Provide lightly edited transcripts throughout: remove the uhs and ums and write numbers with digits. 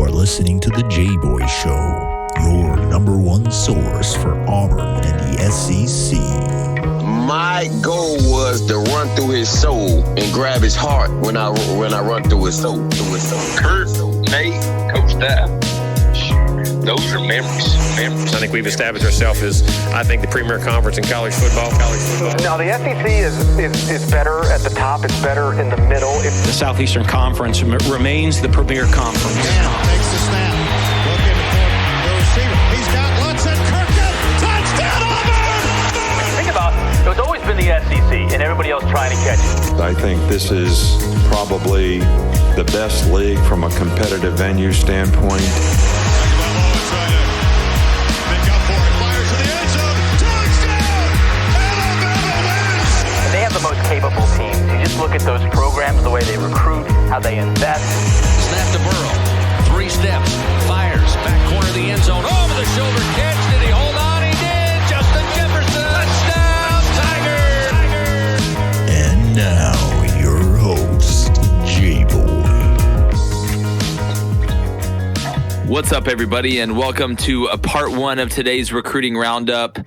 are listening to the Jboy Show, your number one source for Auburn and the SEC. My goal was to run through his soul and grab his heart when I run through his soul. Kurt, Nate, Coach Dab. Those are memories. I think we've established ourselves as, I think, the premier conference in college football. Now, the SEC is better at the top. It's better in the middle. The Southeastern Conference remains the premier conference. Now takes the snap. Looking for the receiver. He's got Lutz and Kirkland. Touchdown, Auburn! Think about it. It's always been the SEC and everybody else trying to catch it. I think this is probably the best league from a competitive venue standpoint. The most capable teams. You just look at those programs, the way they recruit, how they invest. Snap to Burrow. 3 steps. Fires. Back corner of the end zone. Over the shoulder catch. Did he hold on? He did. Justin Jefferson. Touchdown, Tiger. And now, your host, Jboy. What's up, everybody, and welcome to part 1 of today's recruiting roundup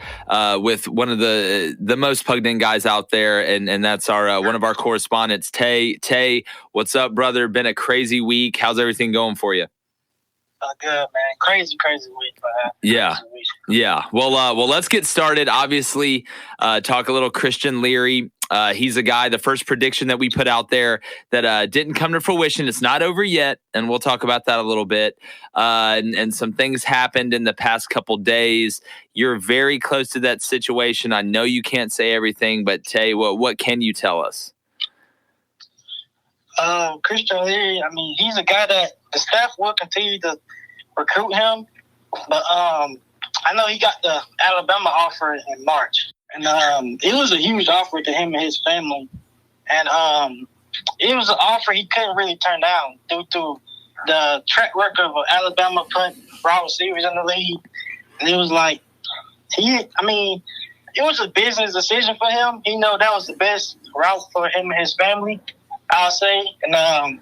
with one of the most plugged-in guys out there, and that's our one of our correspondents, Tay. Tay, what's up, brother? Been a crazy week. How's everything going for you? Good, man. Crazy week, man. Yeah. Well, let's get started. Obviously, talk a little Christian Leary. He's a guy, the first prediction that we put out there that didn't come to fruition. It's not over yet, and we'll talk about that a little bit. And some things happened in the past couple days. You're very close to that situation. I know you can't say everything, but Tay, what can you tell us? Christian Leary, I mean, he's a guy that the staff will continue to recruit him, but I know he got the Alabama offer in March. And it was a huge offer to him and his family. And it was an offer he couldn't really turn down due to the track record of Alabama putting raw receivers in the league. And it was like, it was a business decision for him. He knew that was the best route for him and his family, I'll say. And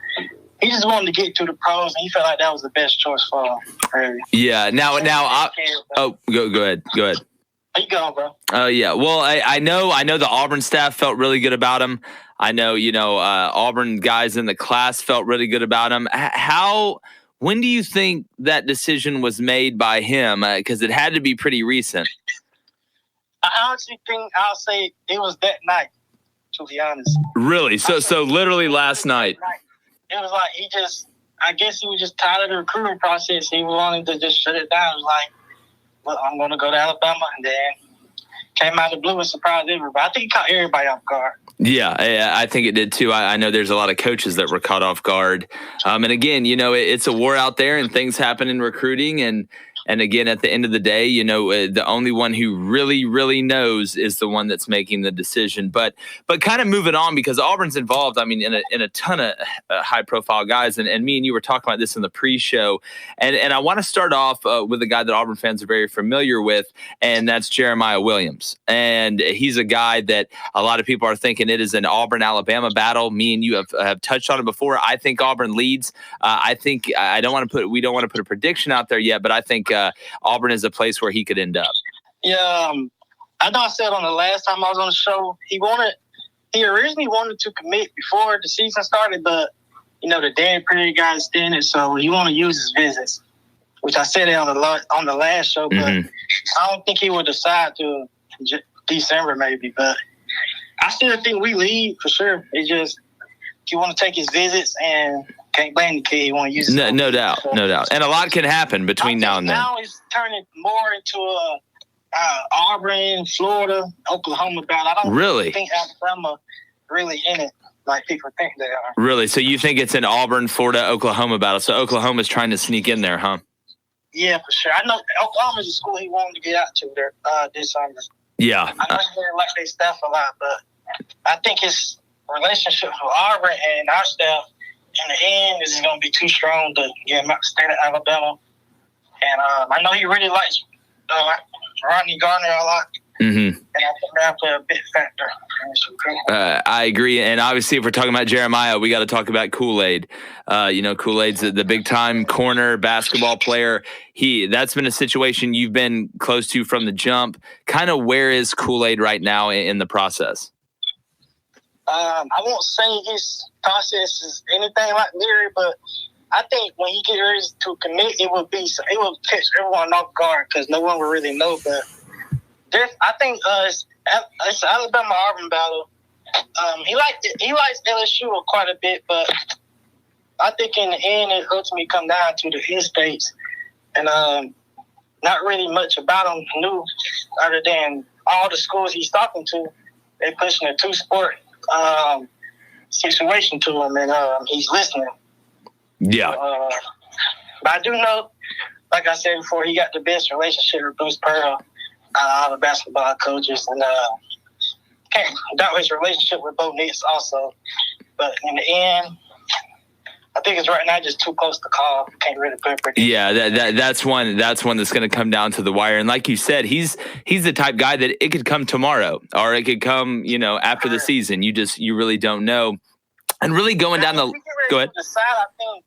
he just wanted to get to the pros, and he felt like that was the best choice for him. Really. Yeah. Go ahead. How you going, bro? Oh, yeah. Well, I know the Auburn staff felt really good about him. I know, Auburn guys in the class felt really good about him. When do you think that decision was made by him? Because it had to be pretty recent. I honestly think I'll say it was that night, to be honest. Really? So literally last night. It was like I guess he was just tired of the recruiting process. He wanted to just shut it down. It was like, well, I'm going to go to Alabama, and then came out of the blue and surprised everybody. I think he caught everybody off guard. Yeah, I think it did too. I know there's a lot of coaches that were caught off guard. And again, it's a war out there and things happen in recruiting. And again, at the end of the day, the only one who really, really knows is the one that's making the decision. But kind of moving on, because Auburn's involved, in a ton of high-profile guys. And me and you were talking about this in the pre-show. And I want to start off with a guy that Auburn fans are very familiar with, and that's Jeremiah Williams. And he's a guy that a lot of people are thinking it is an Auburn-Alabama battle. Me and you have touched on it before. I think Auburn leads. We don't want to put a prediction out there yet, but I think Auburn is a place where he could end up. Yeah, I know I said on the last time I was on the show, he originally wanted to commit before the season started, but the Dan period got extended, so he wanted to use his visits, which I said it on the last show, but I don't think he would decide to December maybe, but I still think we lead for sure. It's just he want to take his visits and can't blame the kid. He want to use it. No doubt. And a lot can happen between now and then. Now it's turning more into a Auburn, Florida, Oklahoma battle. I don't really think Alabama really in it like people think they are. Really? So you think it's an Auburn, Florida, Oklahoma battle? So Oklahoma's trying to sneak in there, huh? Yeah, for sure. I know Oklahoma's a school he wanted to get out to there this summer. Yeah. I know he didn't like their staff a lot, but I think his relationship with Auburn and our staff in the end is going to be too strong to get him out of the state of Alabama. And I know he really likes Rodney Garner a lot. And I think that played a big factor. I agree. And obviously, if we're talking about Jeremiah, we got to talk about Kool-Aid. Kool-Aid's the big-time corner basketball player. That's been a situation you've been close to from the jump. Kind of where is Kool-Aid right now in the process? I won't say his process is anything like Leary, but I think when he get ready to commit, it will catch everyone off guard because no one will really know. But I think it's Alabama-Auburn battle. He likes LSU quite a bit, but I think in the end it ultimately come down to the in-states, and not really much about him new other than all the schools he's talking to. They're pushing a two-sport situation to him, and he's listening. Yeah. But I do know, like I said before, he got the best relationship with Bruce Pearl, all the basketball coaches, and can't doubt his relationship with Bo Nix also. But in the end, I think it's right now just too close to call. Can't really put it. Yeah, that's one that's going to come down to the wire. And like you said, he's the type guy that it could come tomorrow or it could come, after the season. You really don't know. And really going down the go ahead. Decide, I think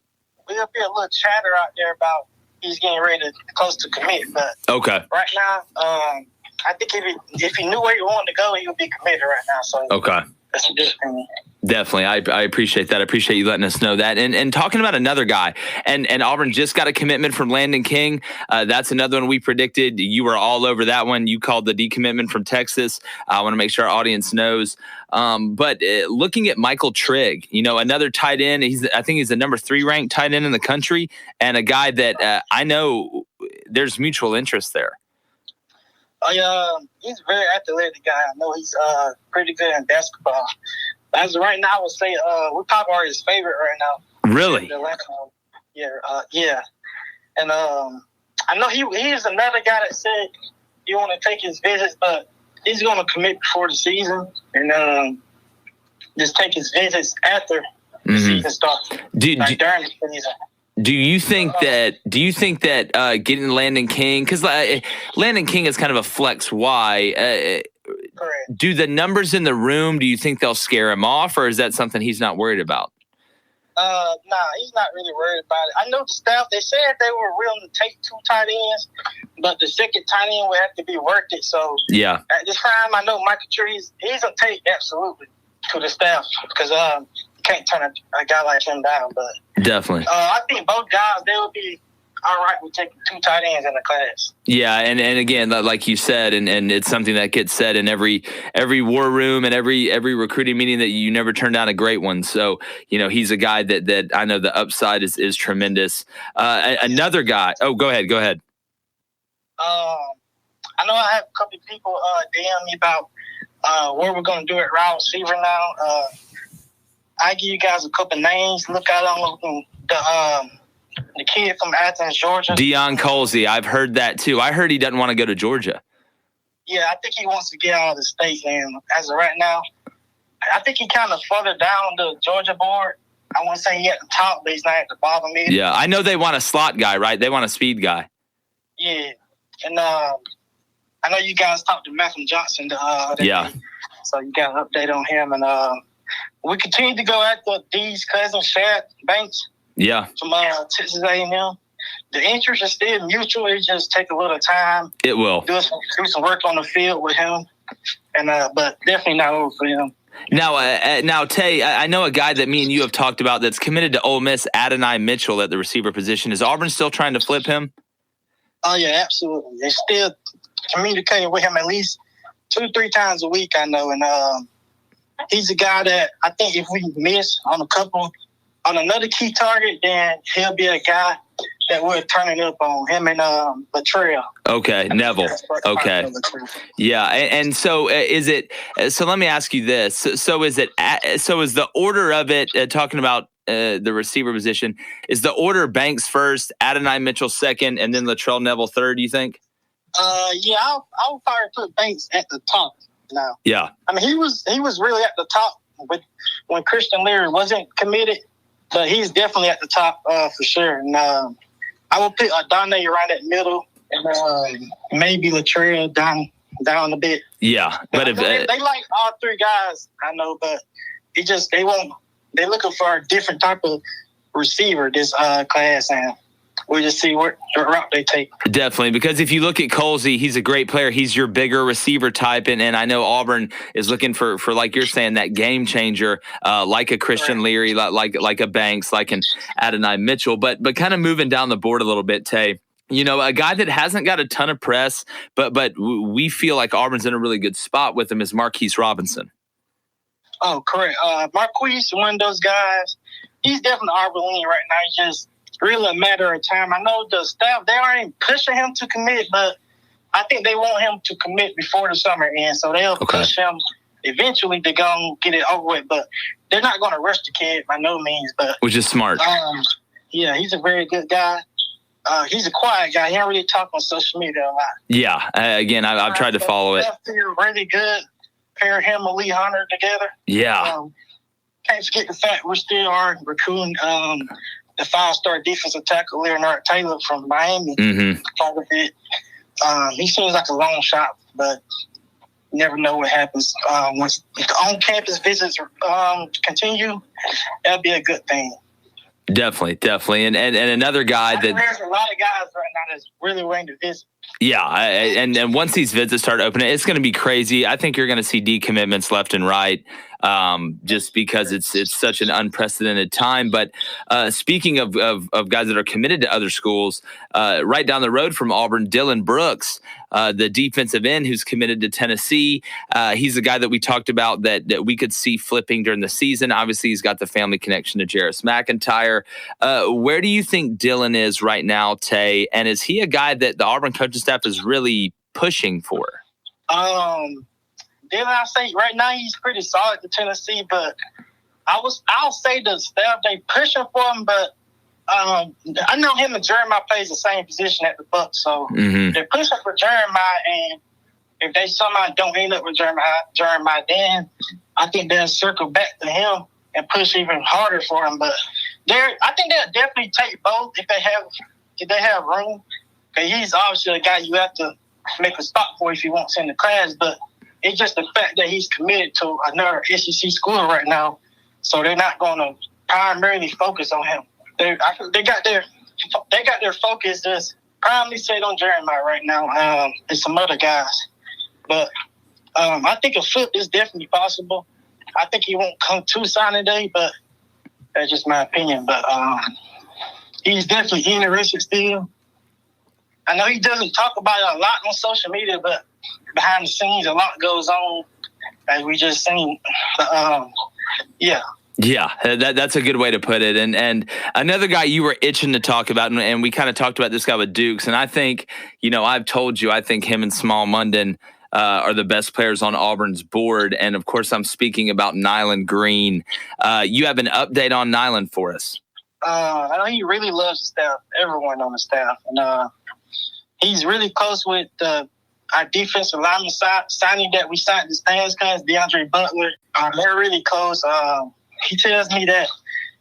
there'll be a little chatter out there about he's getting ready to close to commit. But okay, right now, I think if he knew where he wanted to go, he would be committed right now. So okay. That's a good thing. Definitely. I appreciate that. I appreciate you letting us know that. And talking about another guy, and Auburn just got a commitment from Landon Cain. That's another one we predicted. You were all over that one. You called the decommitment from Texas. I want to make sure our audience knows. But looking at Michael Trigg, another tight end, I think he's the number 3 ranked tight end in the country, and a guy that I know there's mutual interest there. He's a very athletic guy. I know he's pretty good in basketball. As of right now, I would say we probably are his favorite right now. Really? Yeah. And I know he's another guy that said he want to take his visits, but he's going to commit before the season and just take his visits after the season starts. During the season. Do you think that getting Landon Cain, because Landon Cain is kind of a flex Y, do the numbers in the room, do you think they'll scare him off, or is that something he's not worried about? Nah, he's not really worried about it. I know the staff, they said they were willing to take 2 tight ends, but the second tight end would have to be worth it. So yeah, at this time, I know Michael Trees, he's going to take absolutely to the staff because you can't turn a guy like him down. But definitely. I think both guys, they will be all right with taking 2 tight ends in the class. Yeah, and again, like you said, and it's something that gets said in every war room and every recruiting meeting that you never turn down a great one. So, he's a guy that I know the upside is tremendous. Another guy. Oh, go ahead. I know I have a couple of people DM me about what we're going to do at wide receiver now. I give you guys a couple names. Look out on the kid from Athens, Georgia. Deion Colsey. I've heard that too. I heard he doesn't want to go to Georgia. Yeah, I think he wants to get out of the state. And as of right now, I think he kind of further down the Georgia board. I wouldn't say he at the top, but he's not at the bottom either. Yeah, I know they want a slot guy, right? They want a speed guy. Yeah. And I know you guys talked to Malcolm Johnson the other day. So you got an update on him. And we continue to go after D's cousin, Shad Banks. Yeah. From Texas A&M. The interest is still mutual. It just take a little time. It will. Do some work on the field with him. And but definitely not over for him. Now, Tay, I know a guy that me and you have talked about that's committed to Ole Miss, Adonai Mitchell at the receiver position. Is Auburn still trying to flip him? Oh, yeah, absolutely. They're still communicating with him at least 2-3 times a week, I know. And he's a guy that I think if we miss on another key target, then he'll be a guy that we're turning up on him and Latrell. Okay, Neville. Okay. Yeah, and so is it – so let me ask you this. So is the order of it, talking about the receiver position, is the order Banks first, Adonai Mitchell second, and then Latrell Neville third, you think? Yeah, I would probably put Banks at the top now. Yeah. I mean, he was really at the top when Christian Leary wasn't committed, but he's definitely at the top for sure. And I will put Donnie right at middle, and maybe Latrell down down a bit. Yeah, but if they like all three guys, I know, but they won't. They're looking for a different type of receiver this class, and we'll just see what route they take. Definitely, because if you look at Colsey, he's a great player. He's your bigger receiver type, and I know Auburn is looking for like you're saying, that game changer, like a Christian Leary, like a Banks, like an Adonai Mitchell. But kind of moving down the board a little bit, Tay. You know, a guy that hasn't got a ton of press, but we feel like Auburn's in a really good spot with him is Marquise Robinson. Oh, correct. Marquise, one of those guys, he's definitely Auburn lean right now. It's just really a matter of time. I know the staff, they aren't pushing him to commit, but I think they want him to commit before the summer ends, so they'll push him eventually to go and get it over with. But they're not going to rush the kid by no means. But which is smart. Yeah, he's a very good guy. He's a quiet guy. He don't really talk on social media a lot. Yeah, again, I've tried to follow it. Really good. Pair him and Lee Hunter together. Yeah. Can't forget the fact we still are recruiting the 5-star defensive tackle Leonard Taylor from Miami. Part of it. He seems like a long shot, but you never know what happens. Once the on-campus visits continue, that'll be a good thing. Definitely. And another guy that there's a lot of guys right now that's really willing to visit. Yeah, and once these visits start opening, it's going to be crazy. I think you're going to see decommitments left and right, just because it's such an unprecedented time. But speaking of guys that are committed to other schools, right down the road from Auburn, Dillon Brooks, the defensive end who's committed to Tennessee. He's a guy that we talked about that we could see flipping during the season. Obviously, he's got the family connection to Jarris McIntyre. Where do you think Dillon is right now, Tay? And is he a guy that the Auburn coaching staff is really pushing for? Dillon, I say right now he's pretty solid to Tennessee, but I'll say the staff, they pushing for him, but I know him and Jeremiah plays the same position at the Bucs, so they're pushing for Jeremiah, and if they somehow don't end up with Jeremiah, then I think they'll circle back to him and push even harder for him. But I think they'll definitely take both if they have room. Because he's obviously a guy you have to make a spot for if he wants in the class, but it's just the fact that he's committed to another SEC school right now, so they're not going to primarily focus on him. They got their focus just primarily set on Jeremiah right now, and some other guys. But I think a flip is definitely possible. I think he won't come to signing day, but that's just my opinion. But he's definitely interested still. I know he doesn't talk about it a lot on social media, but behind the scenes, a lot goes on, as we just seen. Yeah. Yeah, that's a good way to put it. And another guy you were itching to talk about, and we kind of talked about this guy with Dukes, and I think, I've told you, I think him and Small Munden are the best players on Auburn's board. And, of course, I'm speaking about Nyland Green. You have an update on Nyland for us. I know he really loves the staff, everyone on the staff. And he's really close with our defensive lineman signing that we signed this past class, DeAndre Butler. They're really close. He tells me that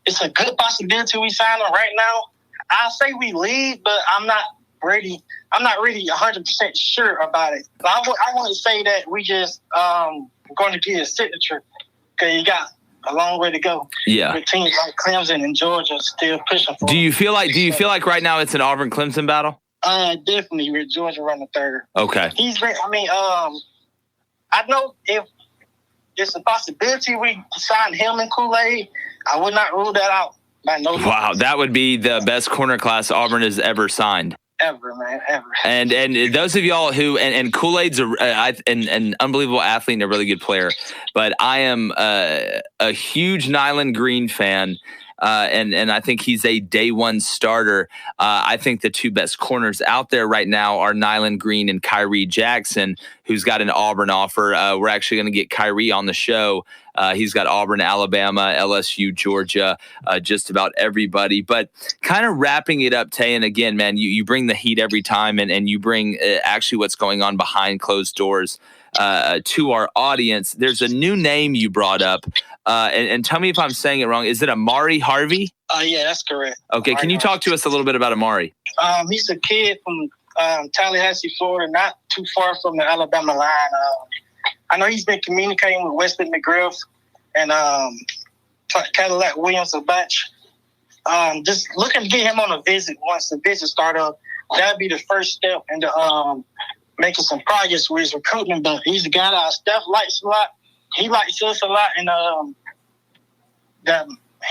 it's a good possibility we sign him right now. I say we leave, but I'm not really 100% sure about it. I want to say that we just going to get a signature because you got a long way to go. Yeah, with teams like Clemson and Georgia still pushing for. Do you feel like right now it's an Auburn-Clemson battle? Definitely with Georgia running third. Okay. I know if it's a possibility we sign him and Kool-Aid, I would not rule that out. Wow, that would be the best corner class Auburn has ever signed. Ever, man, ever. And those of y'all who and Kool-Aid's an unbelievable athlete and a really good player, but I am a huge Nyland Green fan. And I think he's a day one starter. I think the two best corners out there right now are Nyland Green and Kyrie Jackson, who's got an Auburn offer. We're actually going to get Kyrie on the show. He's got Auburn, Alabama, LSU, Georgia, just about everybody. But kind of wrapping it up, Tay, and again, man, you bring the heat every time, and you bring actually what's going on behind closed doors to our audience. There's a new name you brought up. And tell me if I'm saying it wrong. Is it Amari Harvey? Yeah, that's correct. Okay, can you talk to us a little bit about Amari? He's a kid from Tallahassee, Florida, not too far from the Alabama line. I know he's been communicating with Wesley McGriff and Cadillac Williams a bunch. Just looking to get him on a visit once the visit start up. That'd be the first step into making some progress with his recruitment. But he's a guy that Steph likes a lot. He likes us a lot, and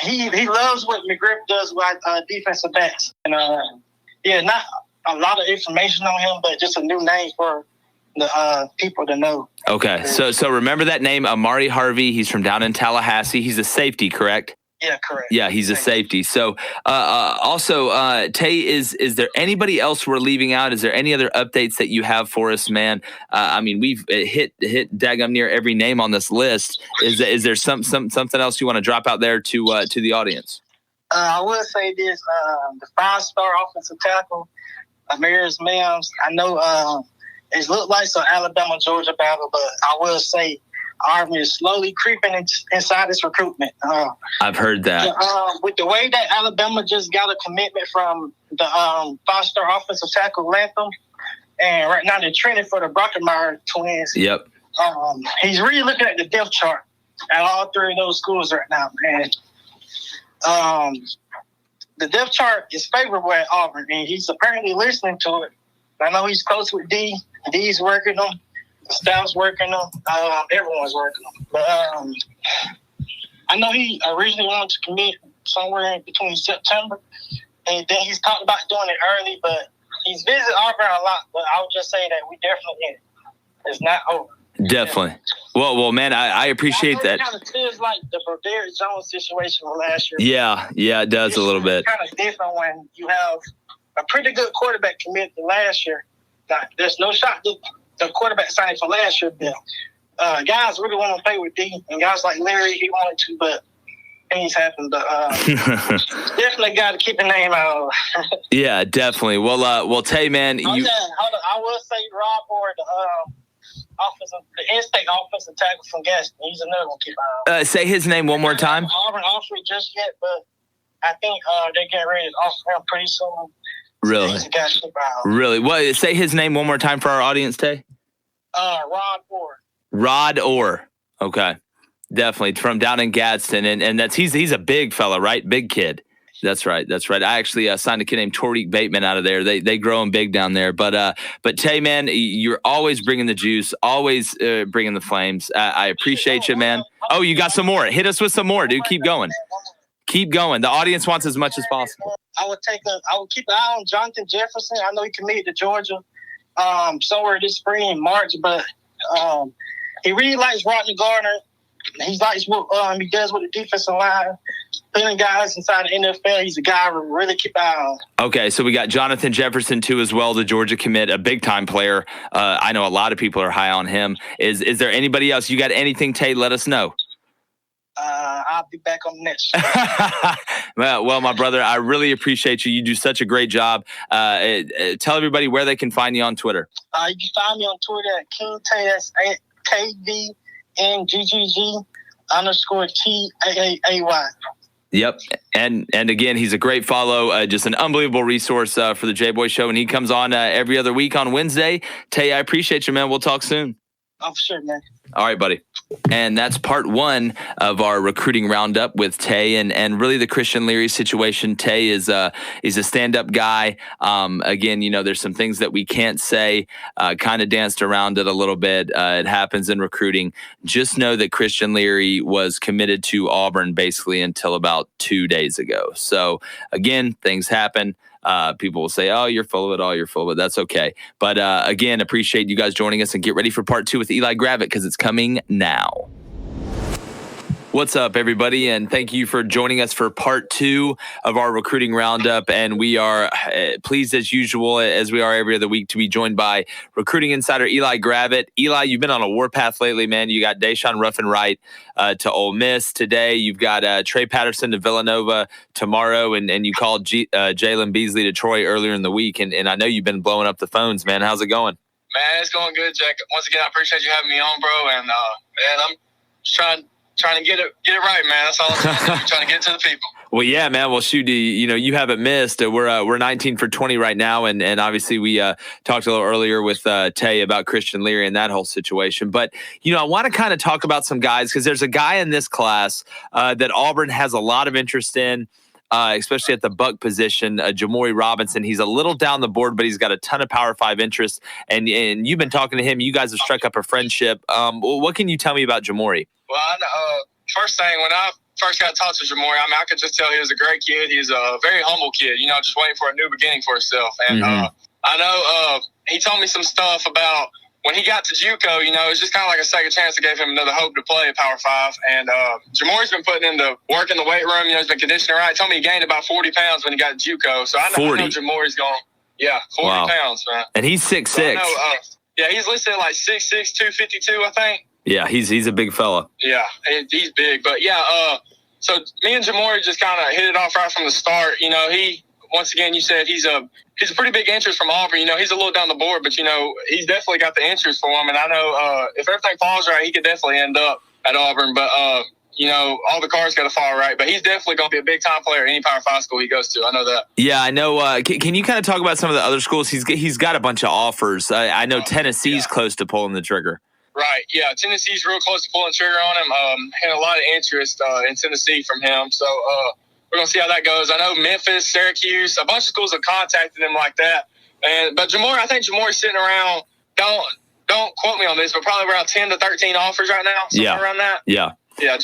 he loves what McGriff does with defensive backs. And not a lot of information on him, but just a new name for the people to know. Okay, so remember that name, Amari Harvey. He's from down in Tallahassee. He's a safety, correct? Yeah, correct. Yeah, he's a safety. So also, Tay, is there anybody else we're leaving out? Is there any other updates that you have for us, man? I mean, we've hit daggum near every name on this list. Is there something else you want to drop out there to the audience? I will say this: the 5-star offensive tackle, Amaris Mims. I know it looked like some Alabama-Georgia battle, but I will say Auburn is slowly creeping inside this recruitment. I've heard that. With the way that Alabama just got a commitment from the 5-star offensive tackle Latham, and right now they're training for the Brockenmeyer twins. Yep. He's really looking at the depth chart at all three of those schools right now, and the depth chart is favorable at Auburn, and he's apparently listening to it. I know he's close with D. D's working them. The staff's working them. Everyone's working them. But I know he originally wanted to commit somewhere in between September, and then he's talked about doing it early, but he's visited Auburn a lot. But I would just say that we definitely in it. It's not over. Definitely. Well, man, I appreciate that. It kind of feels like the Broderick Jones situation from last year. Yeah, it does a little bit. It's kind of different when you have a pretty good quarterback committed to last year. There's no shot to the quarterback signed for last year, Bill. Guys really want to play with D, and guys like Leary, he wanted to, but things happen. But definitely got to keep the name out. Yeah, definitely. Well, Tay, man, I will say Rob Ward, the in-state offensive tackle from Gaston. He's another one to keep an eye on. Say his name one more time. Auburn offered just yet, but I think they're getting ready to offer him pretty soon. Really? Really? What? Say his name one more time for our audience, Tay. Rod Orr. Rod Orr. Okay. Definitely from down in Gadsden, and that's he's a big fella, right? Big kid. That's right. I actually signed a kid named Tariq Bateman out of there. They grow him big down there. But Tay, man, you're always bringing the juice, always bringing the flames. I appreciate you, man. Oh, you got some more. Hit us with some more, dude. Keep going. Keep going. The audience wants as much as possible. I would keep an eye on Jonathan Jefferson. I know he committed to Georgia somewhere this spring in March, but he really likes Rodney Gardner. He likes what he does with the defensive line, putting guys inside the NFL. He's a guy to really keep an eye on. Okay, so we got Jonathan Jefferson too as well, the Georgia commit, a big-time player. I know a lot of people are high on him. Is there anybody else? You got anything, Tay? Let us know. I'll be back on the next show. Well, my brother, I really appreciate you. You do such a great job. Tell everybody where they can find you on Twitter. You can find me on Twitter at King Tay, that's KVNGGG_TAAAY. Yep. And again, he's a great follow, just an unbelievable resource for the Jboy Show. And he comes on every other week on Wednesday. Tay, I appreciate you, man. We'll talk soon. Oh, for sure, man. All right, buddy. And that's part one of our recruiting roundup with Tay and really the Christian Leary situation. Tay is a stand-up guy. Again, there's some things that we can't say, kind of danced around it a little bit. It happens in recruiting. Just know that Christian Leary was committed to Auburn basically until about 2 days ago. So again, things happen. People will say, oh, you're full of it. That's okay. But again, appreciate you guys joining us and get ready for part two with Eli Gravitt because it's coming now. What's up, everybody? And thank you for joining us for part two of our recruiting roundup. And we are pleased as usual, as we are every other week, to be joined by recruiting insider Eli Gravitt. Eli, you've been on a warpath lately, man. You got Deshaun Ruffin-Wright to Ole Miss today. You've got Trey Patterson to Villanova tomorrow. And you called Jalen Beasley to Troy earlier in the week. And I know you've been blowing up the phones, man. How's it going? Man, it's going good, Jack. Once again, I appreciate you having me on, bro. And man, I'm just trying to get it right, man. That's all I'm trying to do. Trying to get it to the people. Well, yeah, man. Well, shoot, you haven't missed. We're 19 for 20 right now, and obviously we talked a little earlier with Tay about Christian Leary and that whole situation. But I want to kind of talk about some guys because there's a guy in this class that Auburn has a lot of interest in. Especially at the buck position, Jamaal Robinson. He's a little down the board, but he's got a ton of Power 5 interest. And you've been talking to him. You guys have struck up a friendship. What can you tell me about Jamaal? Well, first thing, when I first got to talk to Jamaal, I could just tell he was a great kid. He's a very humble kid, just waiting for a new beginning for himself. And I know he told me some stuff about when he got to JUCO, it's just kind of like a second chance that gave him another hope to play at Power 5. And Jamori's been putting in the work in the weight room. He's been conditioning right. He told me he gained about 40 pounds when he got to JUCO. So I know Jamori's going, 40 pounds, man. And he's 6'6". So he's listed at like 6'6", 252, I think. Yeah, he's a big fella. Yeah, he's big. But, so me and Jamaal just kind of hit it off right from the start. Once again, you said he's a pretty big interest from Auburn. He's a little down the board, but, he's definitely got the interest for him. And I know if everything falls right, he could definitely end up at Auburn. But, all the cards got to fall right. But he's definitely going to be a big-time player at any Power 5 school he goes to. I know that. Yeah, I know. Can you kind of talk about some of the other schools? He's got a bunch of offers. I know Tennessee's close to pulling the trigger. Right, yeah. Tennessee's real close to pulling the trigger on him. Had a lot of interest in Tennessee from him. So, we're going to see how that goes. I know Memphis, Syracuse, a bunch of schools have contacted him like that. But Jamaal, I think Jamal's sitting around, don't quote me on this, but probably around 10 to 13 offers right now, somewhere around that. Yeah. Yeah,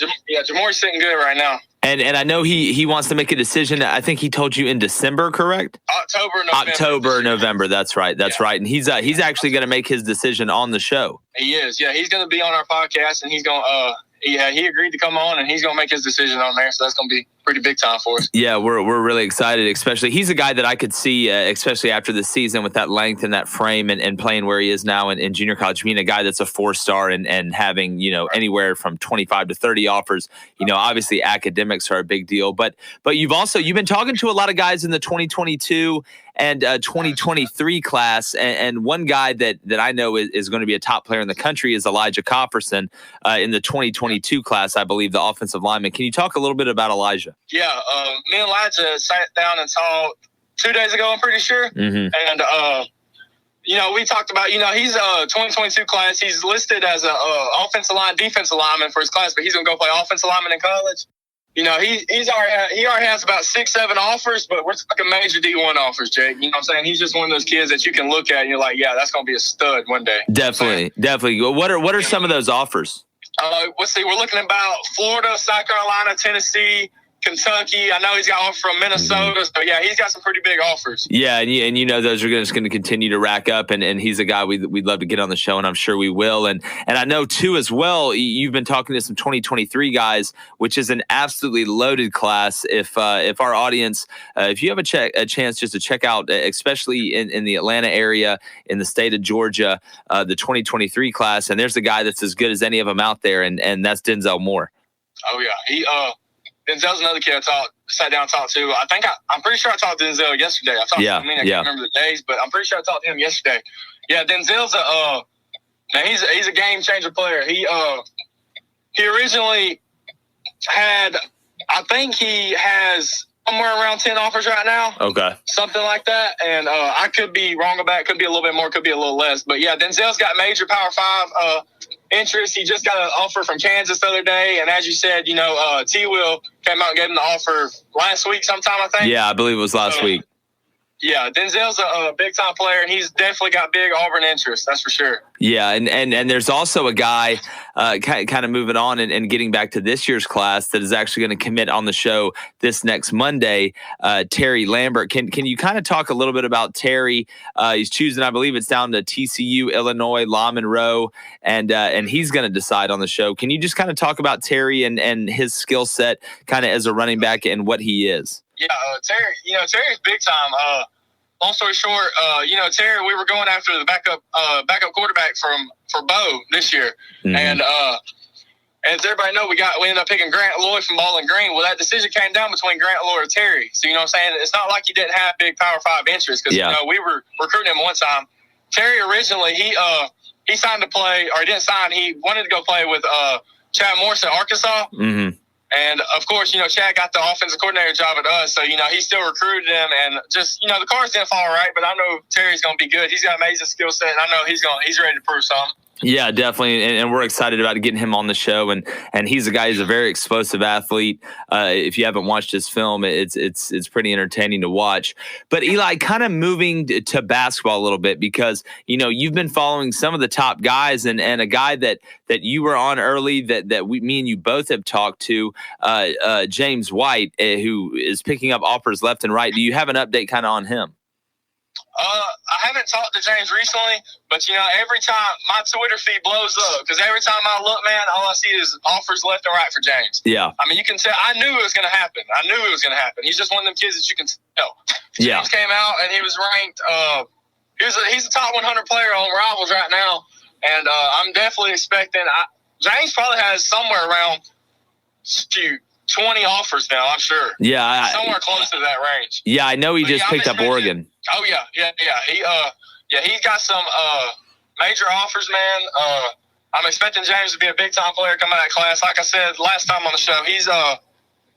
Jamal's sitting good right now. And I know he wants to make a decision. I think he told you in December, correct? November. That's right. Right. And he's actually going to make his decision on the show. He is. Yeah, he's going to be on our podcast, and he's going to he agreed to come on, and he's going to make his decision on there. So that's going to be pretty big time for us. Yeah, we're really excited. Especially he's a guy that I could see, especially after the season with that length and that frame, and playing where he is now in junior college, being a guy that's a 4-star and having anywhere from 25 to 30 offers. Obviously academics are a big deal, but you've been talking to a lot of guys in the 2022 and 2023 class, and one guy that I know is going to be a top player in the country is Elijah Cofferson in the 2022 class, I believe, the offensive lineman. Can you talk a little bit about Elijah? Yeah, me and Elijah sat down and talked 2 days ago, I'm pretty sure. And, we talked about, he's a 2022 class. He's listed as a defensive lineman for his class, but he's going to go play offensive lineman in college. He already has about 6-7 offers, but we're talking major D1 offers, Jake. You know what I'm saying? He's just one of those kids that you can look at and you're like, yeah, that's going to be a stud one day. Definitely. What are some of those offers? Let's see. We're looking at about Florida, South Carolina, Tennessee, Kentucky. I know he's got offers from Minnesota. So, yeah, he's got some pretty big offers. Yeah, and those are just going to continue to rack up, and he's a guy we'd love to get on the show, and I'm sure we will. And I know, too, as well, you've been talking to some 2023 guys, which is an absolutely loaded class. If our audience, if you have a chance just to check out, especially in the Atlanta area, in the state of Georgia, the 2023 class, and there's a guy that's as good as any of them out there, and that's Denzel Moore. Oh, yeah. Denzel's another kid I sat down and talked to. I'm pretty sure I talked to Denzel yesterday. I talked to him. I can't remember the days, but I'm pretty sure I talked to him yesterday. Yeah, Denzel's he's a game changer player. He originally had, I think he has somewhere around 10 offers right now. Okay. Something like that. And I could be wrong about it. Could be a little bit more, could be a little less. But yeah, Denzel's got major Power 5 interest. He just got an offer from Kansas the other day. And as you said, T-Will came out and gave him the offer last week sometime, I think. Yeah, I believe it was last week. Yeah, Denzel's a big-time player, and he's definitely got big Auburn interest, that's for sure. Yeah, and there's also a guy kind of moving on and getting back to this year's class that is actually going to commit on the show this next Monday, Terry Lambert. Can you kind of talk a little bit about Terry? He's choosing, I believe it's down to TCU, Illinois, La Monroe, and he's going to decide on the show. Can you just kind of talk about Terry and his skill set kind of as a running back and what he is? Yeah, Terry, Terry's big time. Long story short, Terry, we were going after the backup quarterback for Bo this year. And as everybody knows, we ended up picking Grant Lloyd from Bowling Green. Well, that decision came down between Grant Lloyd or Terry. So, you know what I'm saying? It's not like he didn't have big Power 5 interest because, we were recruiting him one time. Terry originally, he signed to play, or he didn't sign. He wanted to go play with Chad Morris at Arkansas. And, of course, Chad got the offensive coordinator job at us, so, he still recruited him. And just, the cards didn't fall right, but I know Terry's going to be good. He's got an amazing skill set, and I know he's ready to prove something. Yeah, definitely, and we're excited about getting him on the show. And he's a guy who's a very explosive athlete. If you haven't watched his film, it's pretty entertaining to watch. But Eli, kind of moving to basketball a little bit, because you've been following some of the top guys, and a guy that you were on early that me and you both have talked to, James White, who is picking up offers left and right. Do you have an update kind of on him? I haven't talked to James recently, but every time my Twitter feed blows up, because every time I look, man, all I see is offers left and right for James. Yeah. I mean, you can tell. I knew it was going to happen. He's just one of them kids that you can tell. James came out and he was ranked. He's a top 100 player on Rivals right now, and I'm definitely expecting. James probably has somewhere around 20 offers now, I'm sure. Yeah. Somewhere close to that range. Yeah, I know he just picked up Oregon. Oh, yeah. He's got some major offers, man. I'm expecting James to be a big-time player coming out of class. Like I said last time on the show, he's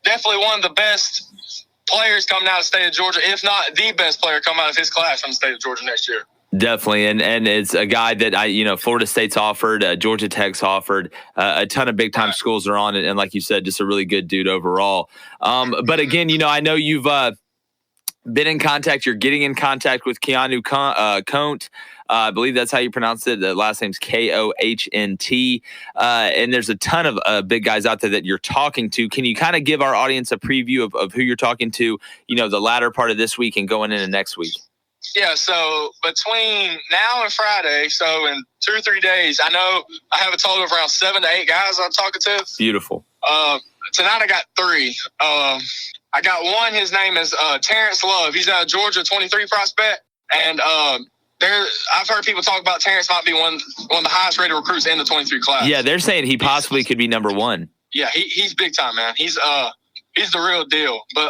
definitely one of the best players coming out of the state of Georgia, if not the best player coming out of his class from the state of Georgia next year. Definitely, and it's a guy that Florida State's offered, Georgia Tech's offered, a ton of big time schools are on it, and like you said, just a really good dude overall. But again, I know you've been in contact. You're getting in contact with Keanu Kohnt. I believe that's how you pronounce it. The last name's Kohnt. And there's a ton of big guys out there that you're talking to. Can you kind of give our audience a preview of who you're talking to? The latter part of this week and going into next week. Yeah, so between now and Friday, so in 2 or 3 days, I know I have a total of around 7 to 8 guys I'm talking to. Beautiful. Tonight I got 3. I got one, his name is Terrence Love. He's a Georgia 23 prospect. And I've heard people talk about Terrence might be one of the highest rated recruits in the 23 class. Yeah, they're saying he possibly could be number 1. Yeah, he's big time, man. He's the real deal. But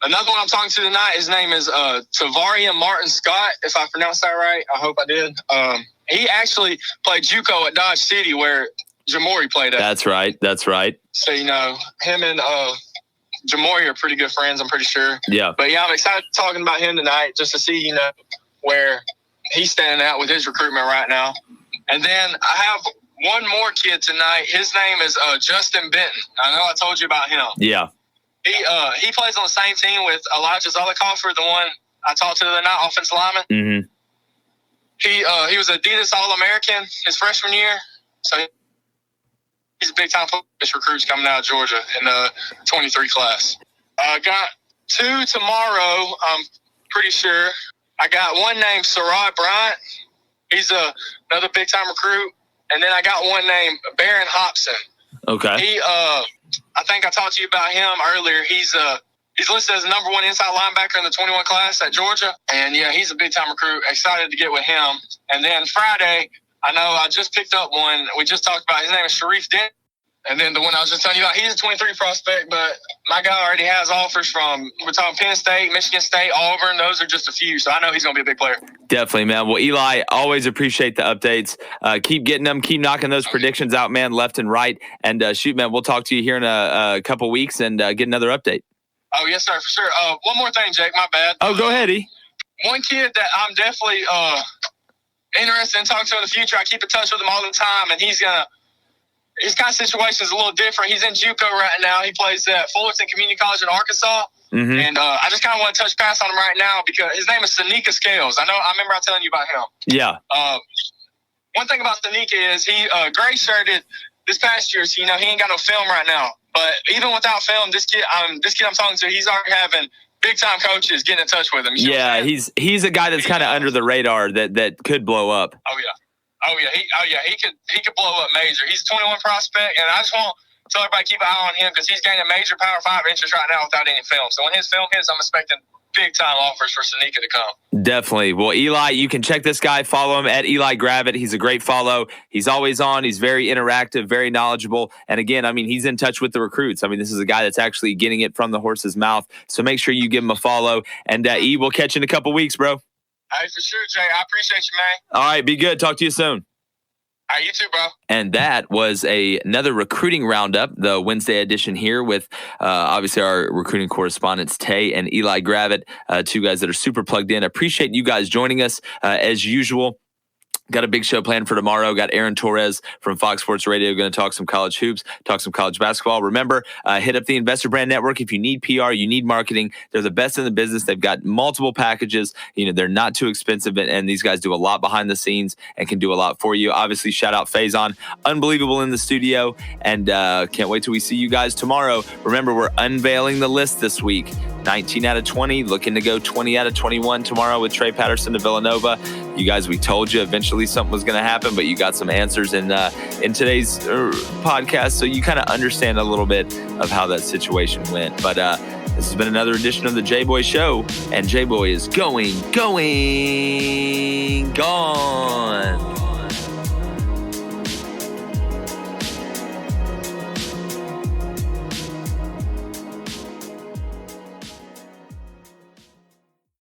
another one I'm talking to tonight, his name is Tavarian Martin Scott, if I pronounced that right. I hope I did. He actually played JUCO at Dodge City where Jamori played at. That's right. So, him and Jamori are pretty good friends, I'm pretty sure. Yeah. But, yeah, I'm excited talking about him tonight just to see, where he's standing out with his recruitment right now. And then I have one more kid tonight. His name is Justin Benton. I know I told you about him. Yeah. He plays on the same team with Elijah Zollicoffer, the one I talked to the other night, offensive lineman. Mm-hmm. He was Adidas All-American his freshman year. So he's a big-time recruit coming out of Georgia in the 23 class. I got 2 tomorrow, I'm pretty sure. I got one named Sarad Bryant. He's another big-time recruit. And then I got one named Barron Hobson. Okay. I think I talked to you about him earlier. He's listed as the number 1 inside linebacker in the 21 class at Georgia. And, yeah, he's a big-time recruit. Excited to get with him. And then Friday, I know I just picked up one we just talked about. His name is Sharif Dent. And then the one I was just telling you about, he's a 23 prospect, but my guy already has offers from, we're talking Penn State, Michigan State, Auburn. Those are just a few. So I know he's going to be a big player. Definitely, man. Well, Eli, always appreciate the updates. Keep getting them. Keep knocking those predictions out, man, left and right. And shoot, man, we'll talk to you here in a couple weeks and get another update. Oh, yes, sir, for sure. One more thing, Jake, my bad. Oh, go ahead, E. One kid that I'm definitely interested in talking to in the future, I keep in touch with him all the time, and his kind of situation is a little different. He's in JUCO right now. He plays at Fullerton Community College in Arkansas. Mm-hmm. And I just kind of want to touch pass on him right now because his name is Sanika Scales. I remember I telling you about him. Yeah. One thing about Sanika is he gray shirted this past year. So, he ain't got no film right now. But even without film, this kid I'm talking to, he's already having big time coaches getting in touch with him. Yeah, he's a guy that's kind of under the radar that could blow up. Oh yeah, he could blow up major. He's a 21 prospect, and I just want to tell everybody keep an eye on him because he's gaining major Power 5 interest right now without any film. So when his film hits, I'm expecting big time offers for Sanika to come. Definitely. Well, Eli, you can check this guy. Follow him at Eli Gravitt. He's a great follow. He's always on. He's very interactive, very knowledgeable. And again, he's in touch with the recruits. This is a guy that's actually getting it from the horse's mouth. So make sure you give him a follow. And E, we'll catch you in a couple weeks, bro. Hey, for sure, Jay. I appreciate you, man. All right, be good. Talk to you soon. All right, you too, bro. And that was another recruiting roundup, the Wednesday edition here with obviously our recruiting correspondents, Tay and Eli Gravitt, two guys that are super plugged in. Appreciate you guys joining us as usual. Got a big show planned for tomorrow. Got Aaron Torres from Fox Sports Radio going to talk some college hoops, talk some college basketball. Remember, hit up the Investor Brand Network if you need PR, you need marketing. They're the best in the business. They've got multiple packages. They're not too expensive, and these guys do a lot behind the scenes and can do a lot for you. Obviously, shout out Faison, unbelievable in the studio, and can't wait till we see you guys tomorrow. Remember, we're unveiling the list this week. 19 out of 20, looking to go 20 out of 21 tomorrow with Trey Patterson to Villanova. You guys, we told you eventually something was going to happen, but you got some answers in today's podcast, so you kind of understand a little bit of how that situation went. But this has been another edition of the Jboy Show, and Jboy is gone.